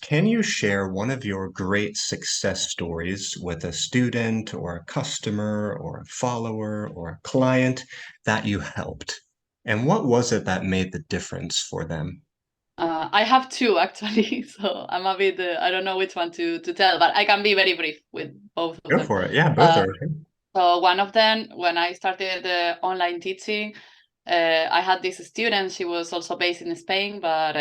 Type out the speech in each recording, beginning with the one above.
Can you share one of your great success stories with a student or a customer or a follower or a client that you helped? And what was it that made the difference for them? I have two actually, so I'm a bit, I don't know which one to tell, but I can be very brief with both of Go them. for it. Yeah, both Uh, are okay. so one of them, when I started online teaching, I had this student. She was also based in Spain, but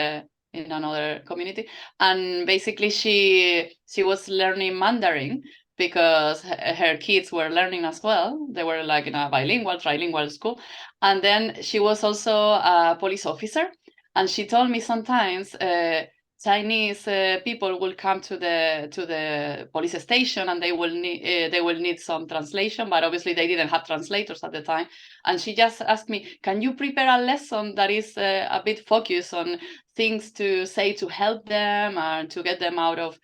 in another community. And basically, she was learning Mandarin because her kids were learning as well. They were like in a bilingual, trilingual school. And then she was also a police officer. And she told me sometimes Chinese people will come to the police station and they will need some translation, but obviously they didn't have translators at the time. And she just asked me, "Can you prepare a lesson that is a bit focused on things to say to help them and to get them out of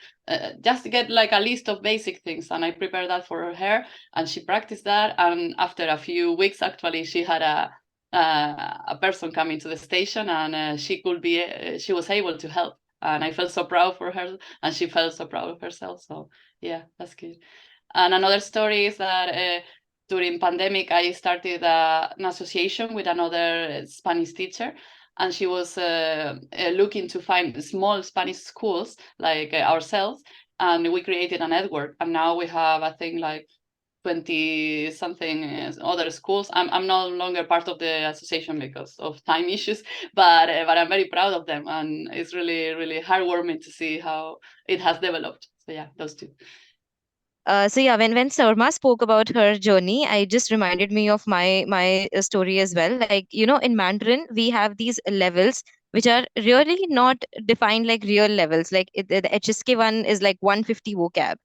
just to get like a list of basic things?" And I prepared that for her, and she practiced that. And after a few weeks, actually, she had a person coming to the station, and she was able to help, and I felt so proud for her, and she felt so proud of herself. So yeah, that's good. And another story is that during pandemic, I started an association with another Spanish teacher, and she was looking to find small Spanish schools like ourselves, and we created a network. And now we have, I think, like 20 something other schools. I'm no longer part of the association because of time issues, but I'm very proud of them, and it's really really heartwarming to see how it has developed. So yeah, those two. So yeah, when Sarma spoke about her journey, I just reminded me of my story as well. Like, in Mandarin, we have these levels which are really not defined like real levels. Like the HSK one is like 150 vocab,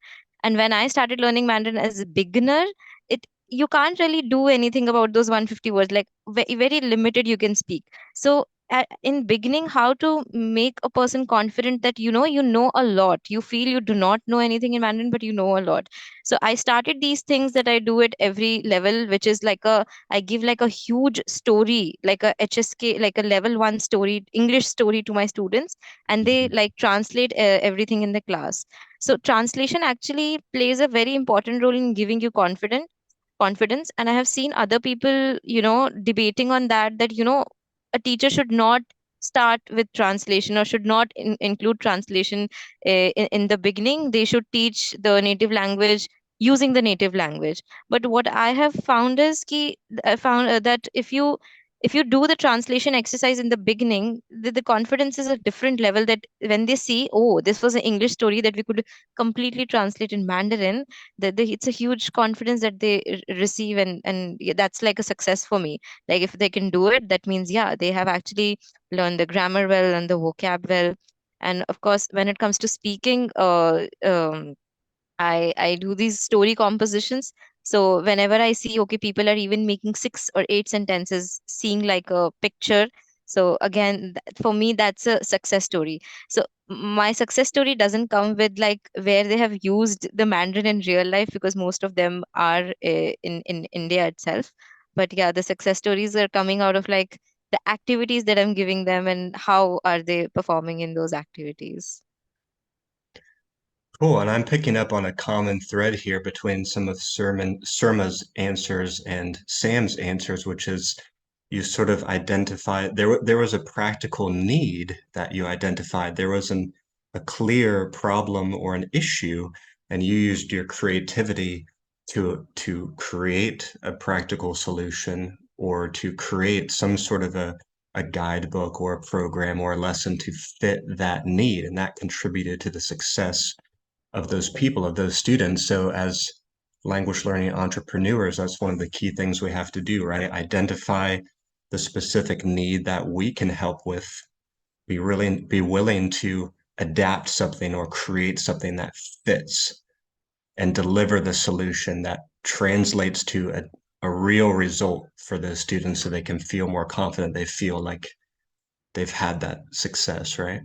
and when I started learning Mandarin as a beginner, it you can't really do anything about those 150 words. Like very limited you can speak. So in beginning, how to make a person confident that you know a lot. You feel you do not know anything in Mandarin, but you know a lot. So I started these things that I do at every level, which is like I give like a huge story, like a HSK, like a level 1 story, English story to my students, and they like translate everything in the class. So translation actually plays a very important role in giving you confidence. And I have seen other people debating on that a teacher should not start with translation, or should not include translation in the beginning. They should teach the native language using the native language. But what I have found is I found that if you do the translation exercise in the beginning, the confidence is a different level, that when they see, oh, this was an English story that we could completely translate in Mandarin, it's a huge confidence that they receive. And yeah, that's like a success for me. Like if they can do it, that means yeah, they have actually learned the grammar well and the vocab well. And of course, when it comes to speaking, I do these story compositions. So whenever I see, okay, people are even making 6 or 8 sentences, seeing like a picture. So again, for me, that's a success story. So my success story doesn't come with like where they have used the Mandarin in real life, because most of them are in India itself. But yeah, the success stories are coming out of like the activities that I'm giving them, and how are they performing in those activities. Cool. And I'm picking up on a common thread here between some of Surma's answers and Sam's answers, which is you sort of identify there was a practical need that you identified. There was a clear problem or an issue, and you used your creativity to create a practical solution or to create some sort of a guidebook or a program or a lesson to fit that need, and that contributed to the success of those people, of those students. So as language learning entrepreneurs, that's one of the key things we have to do, right? Identify the specific need that we can help with, be willing to adapt something or create something that fits and deliver the solution that translates to a real result for those students so they can feel more confident. They feel like they've had that success, right?